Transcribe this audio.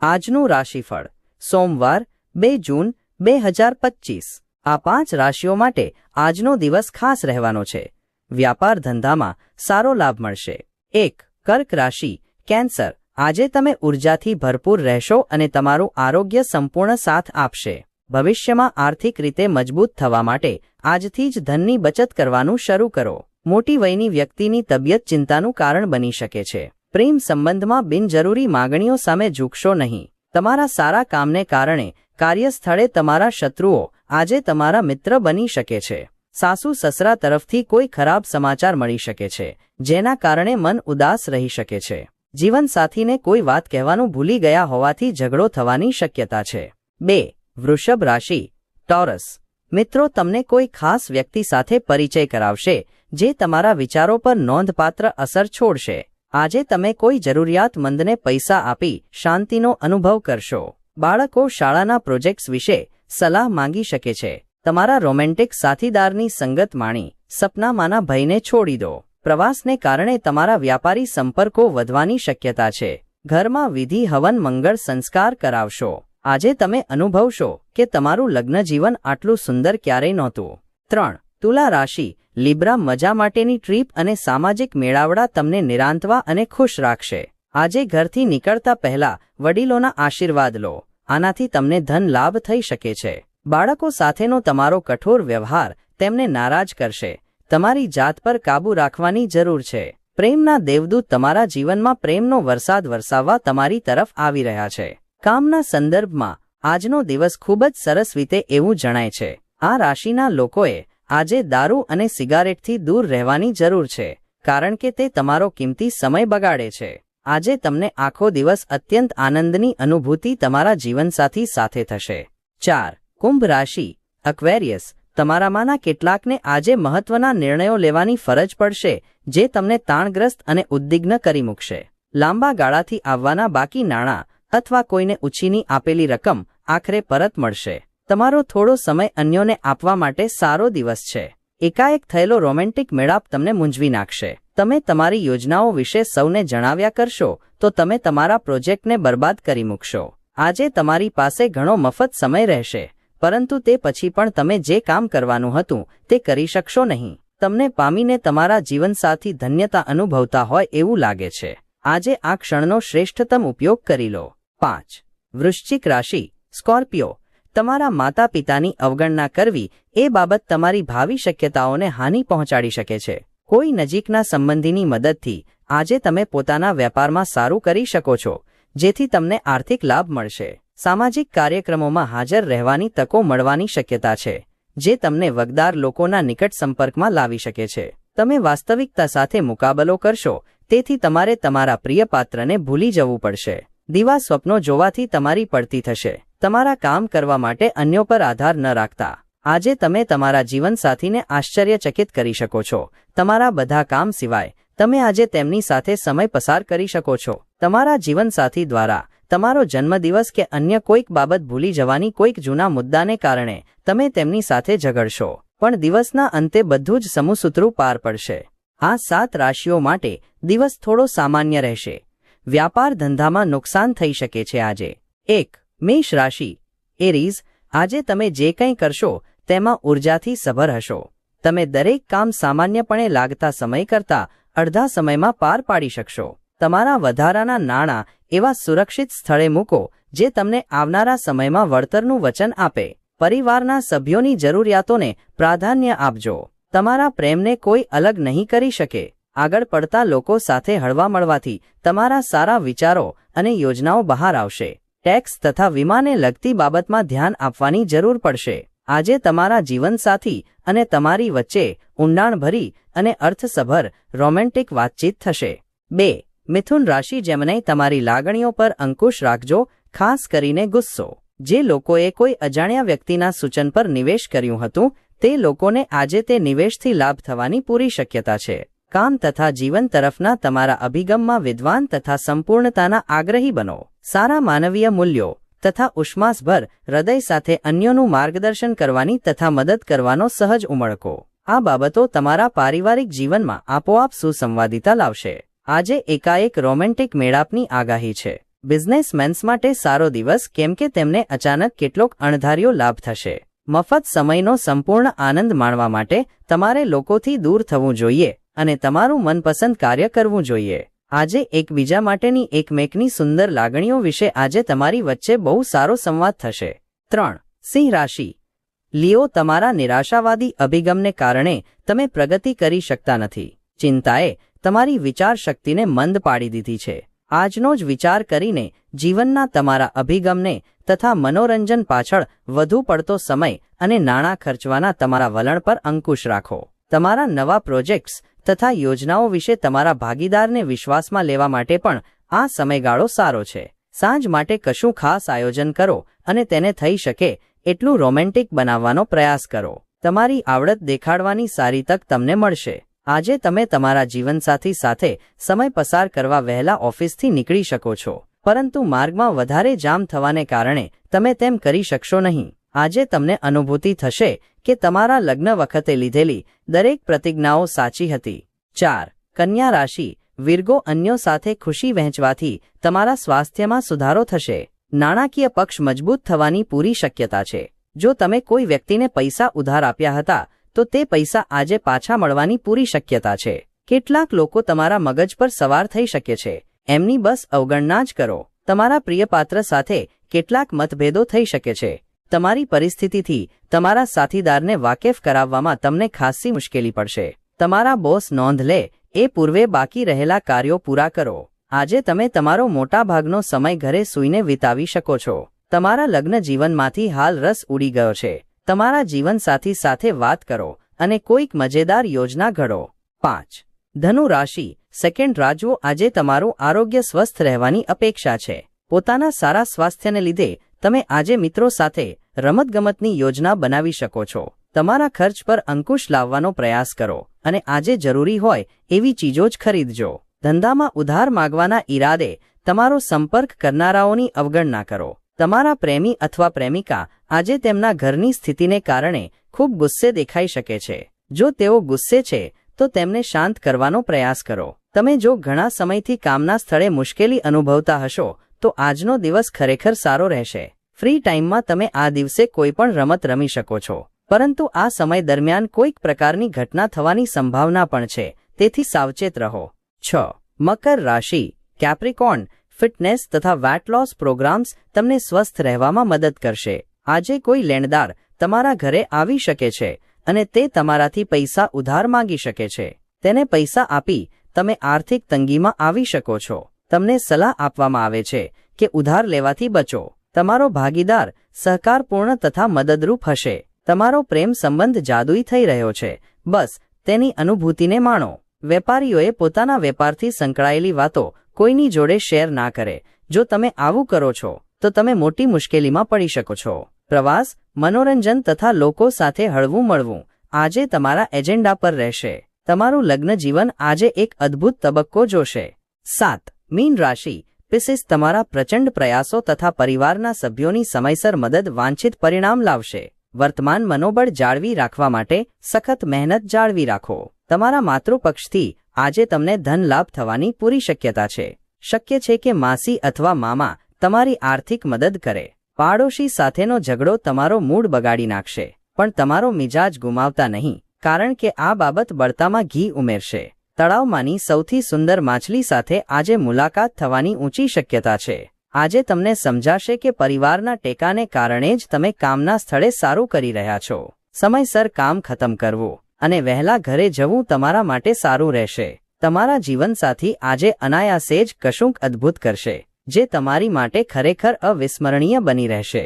આજનું રાશિફળ સોમવાર 2 જૂન 2025। આ 5 રાશિઓ માટે આજનો દિવસ ખાસ રહેવાનો છે। વ્યાપાર ધંધામાં સારો લાભ મળશે। 1 કર્ક રાશિ કેન્સર, આજે તમે ઉર્જાથી ભરપૂર રહેશો અને તમારું આરોગ્ય સંપૂર્ણ સાથ આપશે। ભવિષ્યમાં આર્થિક રીતે મજબૂત થવા માટે આજથી જ ધનની બચત કરવાનું શરૂ કરો। મોટી વયની વ્યક્તિની તબિયત ચિંતાનું કારણ બની શકે છે। પ્રેમ સંબંધમાં બિનજરૂરી માગણીઓ સામે ઝૂકશો નહીં। તમારા સારા કામને કારણે કાર્યસ્થળે તમારા શત્રુઓ આજે તમારા મિત્ર બની શકે છે। સાસુ સસરા તરફથી કોઈ ખરાબ સમાચાર મળી શકે છે, જેના કારણે મન ઉદાસ રહી શકે છે। જીવનસાથીને કોઈ વાત કહેવાનું ભૂલી ગયા હોવાથી ઝઘડો થવાની શક્યતા છે। 2 વૃષભ રાશિ ટોરસ, મિત્રો તમને કોઈ ખાસ વ્યક્તિ સાથે પરિચય કરાવશે, જે તમારા વિચારો પર નોંધપાત્ર અસર છોડશે। આજે તમે કોઈ જરૂરિયાતમંદને પૈસા આપી શાંતિનો અનુભવ કરશો। બાળકો શાળાના પ્રોજેક્ટ્સ વિશે સલાહ માંગી શકે છે। તમારા રોમેન્ટિક સાથીદારની સંગત માણી સપનામાંના ભયને છોડી દો। પ્રવાસને કારણે તમારા વ્યાપારી સંપર્કો વધવાની શક્યતા છે। ઘરમાં વિધિ હવન મંગળ સંસ્કાર કરાવશો। આજે તમે અનુભવશો કે તમારું લગ્ન જીવન આટલું સુંદર ક્યારેય નહોતું। 3 તુલા રાશિ લિબ્રા, મજા માટેની ટ્રીપ અને સામાજિક મેળાવડા તમને નિરાંતવા અને ખુશ રાખશે। આજે ઘરથી નીકળતા પહેલા વડીલોના આશીર્વાદ લો, આનાથી તમને ધન લાભ થઈ શકે છે। બાળકો સાથેનો તમારો કઠોર વ્યવહાર તેમને નારાજ કરશે। તમારી જાત પર કાબૂ રાખવાની જરૂર છે। પ્રેમના દેવદૂત તમારા જીવનમાં પ્રેમનો વરસાદ વરસાવવા તમારી તરફ આવી રહ્યા છે। કામના સંદર્ભમાં આજનો દિવસ ખૂબ જ સરસ વીતે એવું જણાય છે। આ રાશિના લોકોએ આજે દારૂ અને સિગારેટથી દૂર રહેવાની જરૂર છે, કારણ કે તે તમારો કિંમતી સમય બગાડે છે। આજે તમને આખો દિવસ અત્યંત આનંદની અનુભૂતિ તમારા જીવનસાથી સાથે થશે। 4 કુંભ રાશિ એક્વેરિયસ, તમારામાંના કેટલાકને આજે મહત્વના નિર્ણયો લેવાની ફરજ પડશે, જે તમને તાણગ્રસ્ત અને ઉદ્વિગ્ન કરી મૂકશે। લાંબા ગાળાથી આવવાના બાકી નાણાં અથવા કોઈને ઉછીની આપેલી રકમ આખરે પરત મળશે। તમારો થોડો સમય અન્યોને આપવા માટે સારો દિવસ છે। એકાએક થયેલો રોમેન્ટિક મેળાપ તમને મૂંઝવી નાખશે। તમે તમારી યોજનાઓ વિશે સૌને જણાવ્યા કરશો તો તમે તમારા પ્રોજેક્ટને બરબાદ કરી મૂકશો। આજે તમારી પાસે ઘણો મફત સમય રહેશે, પરંતુ તે પછી પણ તમે જે કામ કરવાનું હતું તે કરી શકશો નહીં। તમને પામીને તમારા જીવનસાથી ધન્યતા અનુભવતા હોય એવું લાગે છે। આજે આ ક્ષણનો શ્રેષ્ઠતમ ઉપયોગ કરી લો। 5 વૃશ્ચિક રાશિ સ્કોર્પિયો, તમારા માતા પિતાની અવગણના કરવી એ બાબત તમારી ભાવિ શક્યતાઓને હાનિ પહોંચાડી શકે છે। કોઈ નજીકના સંબંધીની મદદથી આજે તમે પોતાના વેપારમાં સારું કરી શકો છો, જેથી તમને આર્થિક લાભ મળશે। સામાજિક કાર્યક્રમોમાં હાજર રહેવાની તકો મળવાની શક્યતા છે, જે તમને વગદાર લોકોના નિકટ સંપર્કમાં લાવી શકે છે। તમે વાસ્તવિકતા સાથે મુકાબલો કરશો, તેથી તમારે તમારા પ્રિય પાત્રને ભૂલી જવું પડશે। દીવા સ્વપ્નો જોવાથી તમારી પડતી થશે। તમારા કામ કરવા માટે અન્યો પર આધાર ન રાખતા આજે તમે તમારા જીવનસાથીને આશ્ચર્યચકિત કરી શકો છો। તમારા બધા કામ સિવાય તમે આજે તેમની સાથે સમય પસાર કરી શકો છો। તમારા જીવનસાથી દ્વારા તમારો જન્મદિવસ કે અન્ય કોઈક બાબત ભૂલી જવાની કોઈક જૂના મુદ્દાને કારણે તમે તેમની સાથે ઝઘડશો, પણ દિવસના અંતે બધું જ સમુસૂત્રું પાર પડશે। આ 7 રાશિઓ માટે દિવસ થોડો સામાન્ય રહેશે। વ્યાપાર ધંધામાં નુકસાન થઈ શકે છે। આજે 1 મેષ રાશિ એરીઝ, આજે તમે જે કંઈ કરશો તેમાં ઉર્જાથી સભર હશો। તમે દરેક કામ સામાન્યપણે લાગતા સમય કરતાં અડધા સમયમાં પાર પાડી શકશો। તમારા વધારાના નાણાં એવા સુરક્ષિત સ્થળે મૂકો જે તમને આવનારા સમયમાં વળતરનું વચન આપે। પરિવારના સભ્યોની જરૂરિયાતોને પ્રાધાન્ય આપજો। તમારા પ્રેમને કોઈ અલગ નહીં કરી શકે। આગળ પડતા લોકો સાથે હળવા મળવાથી તમારા સારા વિચારો અને યોજનાઓ બહાર આવશે। ટેક્સ તથા વીમાને લગતી બાબતમાં ધ્યાન આપવાની જરૂર પડશે। આજે તમારા જીવનસાથી અને તમારી વચ્ચે ઊંડાણભરી અને અર્થસભર રોમેન્ટિક વાતચીત થશે। 2 મિથુન રાશિ જેમની, તમારી લાગણીઓ પર અંકુશ રાખજો, ખાસ કરીને ગુસ્સો। જે લોકોએ કોઈ અજાણ્યા વ્યક્તિના સૂચન પર નિવેશ કર્યું હતું તે લોકોને આજે તે નિવેશથી લાભ થવાની પૂરી શક્યતા છે। કામ તથા જીવન તરફના તમારા અભિગમમાં વિદ્વાન તથા સંપૂર્ણતાના આગ્રહી બનો। સારા માનવીય મૂલ્યો તથા ઉષ્માસભર હૃદય સાથે અન્યોનું માર્ગદર્શન કરવાની તથા મદદ કરવાનો સહજ ઉમળકો। આ બાબતો તમારા પારિવારિક જીવનમાં આપોઆપ સુસંવાદિતા લાવશે। આજે એકાએક રોમેન્ટિક મેળાપની આગાહી છે। બિઝનેસમેન્સ માટે સારો દિવસ, કેમ કે તેમને અચાનક કેટલોક અણધાર્યો લાભ થશે. મફત સમયનો સંપૂર્ણ આનંદ માણવા માટે તમારે લોકોથી દૂર થવું જોઈએ અને તમારું મનપસંદ કાર્ય કરવું જોઈએ. આજે એકબીજા માટેની એકમેકની સુંદર લાગણીઓ વિશે આજે તમારી વચ્ચે બહુ સારો સંવાદ થશે. 3. સિંહ રાશિ. લિયો, તમારા નિરાશાવાદી અભિગમને કારણે તમે પ્રગતિ કરી શકતા નથી. ચિંતાએ તમારી વિચારશક્તિને મંદ પાડી દીધી છે. આજનો જ વિચાર કરીને જીવનના તમારા અભિગમને તથા મનોરંજન પાછળ વધુ પડતો સમય અને નાણાં ખર્ચવાના તમારા વલણ પર અંકુશ રાખો. તમારા નવા પ્રોજેક્ટ્સ તથા યોજનાઓ વિશે તમારા ભાગીદારને વિશ્વાસમાં લેવા માટે પણ આ સમયગાળો સારો છે. સાંજ માટે કશું ખાસ આયોજન કરો અને તેને થઈ શકે એટલું રોમેન્ટિક બનાવવાનો પ્રયાસ કરો. તમારી આવડત દેખાડવાની સારી તક તમને મળશે. આજે તમે તમારા જીવનસાથી સાથે સમય પસાર કરવા વહેલા ઓફિસથી નીકળી શકો છો, પરંતુ માર્ગમાં વધારે જામ થવાને કારણે તમે તેમ કરી શકશો નહીં. આજે તમને અનુભૂતિ થશે કે તમારા લગ્ન વખતે લીધેલી દરેક પ્રતિજ્ઞાઓ સાચી હતી. 4. કન્યા રાશિ. વિર્ગો, અન્યો સાથે ખુશી વહેંચવાથી તમારા સ્વાસ્થ્યમાં સુધારો થશે. નાણાકીય પક્ષ મજબૂત થવાની પૂરી શક્યતા છે. જો તમે કોઈ વ્યક્તિને પૈસા ઉધાર આપ્યા હતા તો તે પૈસા આજે પાછા મળવાની પૂરી શક્યતા છે. કેટલાક લોકો તમારા મગજ પર સવાર થઈ શકે છે, એમની બસ અવગણના જ કરો. તમારા પ્રિયપાત્ર સાથે કેટલાક મતભેદો થઈ શકે છે. તમારી પરિસ્થિતિથી તમારા સાથીદારને વાકેફ કરાવવામાં તમને ખાસ્સી મુશ્કેલી પડશે. તમારા બોસ નોંધ લે એ પૂર્વે બાકી રહેલા કાર્યો પૂરા કરો. આજે તમે તમારો મોટા ભાગનો સમય ઘરે સૂઈને વિતાવી શકો છો. તમારા લગ્ન જીવનમાંથી હાલ રસ ઉડી ગયો છે. તમારા જીવનસાથી સાથે વાત કરો અને કોઈક મજેદાર યોજના ઘડો. 5. ધનુ રાશિ. સેકન્ડ રાજ્યો, આજે તમારું આરોગ્ય સ્વસ્થ રહેવાની અપેક્ષા છે. પોતાના સારા સ્વાસ્થ્યને લીધે તમે આજે મિત્રો સાથે રમતગમતની યોજના બનાવી શકો છો. તમારા ખર્ચ પર અંકુશ લાવવાનો પ્રયાસ કરો અને આજે જરૂરી હોય એવી ચીજો જ ખરીદજો. ધંધામાં ઉધાર માગવાના ઈરાદે તમારો સંપર્ક કરનારાઓની અવગણના કરો. તમારા પ્રેમી અથવા પ્રેમિકા આજે તેમના ઘરની સ્થિતિને કારણે ખૂબ ગુસ્સે દેખાઈ શકે છે. જો તેઓ ગુસ્સે છે તો તેમને શાંત કરવાનો પ્રયાસ કરો. તમે જો ઘણા સમયથી કામના સ્થળે મુશ્કેલી અનુભવતા હશો તો આજનો દિવસ ખરેખર સારો રહેશે. ફ્રી ટાઈમમાં તમે આ દિવસે કોઈ પણ રમત રમી શકો છો, પરંતુ આ સમય દરમિયાન કોઈક પ્રકારની ઘટના થવાની સંભાવના પણ છે, તેથી સાવચેત રહો. 6. મકર રાશિ. કેપ્રિકોર્ન, ફિટનેસ તથા વેટ લોસ પ્રોગ્રામ્સ તમને સ્વસ્થ રહેવામાં મદદ કરશે. આજે કોઈ લેણદાર તમારા ઘરે આવી શકે છે અને તે તમારાથી પૈસા ઉધાર માંગી શકે છે. તેને પૈસા આપી તમે આર્થિક તંગીમાં આવી શકો છો. તમને સલાહ આપવામાં આવે છે કે ઉધાર લેવાથી બચો. તમારો ભાગીદાર સહકારપૂર્ણ તથા મદદરૂપ હશે. તમારો પ્રેમ સંબંધ જાદુઈ થઈ રહ્યો છે. બસ તેની અનુભૂતિને માણો. વેપારીઓએ પોતાના વેપારથી સંકળાયેલી વાતો કોઈની જોડે શેર ના કરે. જો તમે આવું કરો છો તો તમે મોટી મુશ્કેલીમાં પડી શકો છો. પ્રવાસ, મનોરંજન તથા લોકો સાથે હળવું મળવું આજે તમારા એજન્ડા પર રહેશે. તમારું લગ્ન જીવન આજે એક અદ્ભુત તબક્કો જોશે. 7. મીન રાશિ. પિસિસ, તમારા પ્રચંડ પ્રયાસો તથા પરિવારના સભ્યોની સમયસર મદદ વાંછિત પરિણામ લાવશે. વર્તમાન મનોબળ જાળવી રાખવા માટે સખત મહેનત જાળવી રાખો. તમારા માતૃપક્ષથી આજે તમને ધન લાભ થવાની પૂરી શક્યતા છે. શક્ય છે કે માસી અથવા મામા તમારી આર્થિક મદદ કરે. પાડોશી સાથેનો ઝઘડો તમારો મૂડ બગાડી નાખશે, પણ તમારો મિજાજ ગુમાવતા નહીં, કારણ કે આ બાબત બળતામાં ઘી ઉમેરશે. તળાવમાંની સૌથી સુંદર માછલી સાથે આજે મુલાકાત થવાની ઊંચી શક્યતા છે. આજે તમને સમજાશે કે પરિવારના ટેકાને કારણે જ તમે કામના સ્થળે સારું કરી રહ્યા છો. સમયસર કામ ખતમ કરવું અને વહેલા ઘરે જવું તમારા માટે સારું રહેશે. તમારા જીવનસાથી આજે અનાયાસે જ કશુંક અદ્ભુત કરશે, જે તમારી માટે ખરેખર અવિસ્મરણીય બની રહેશે.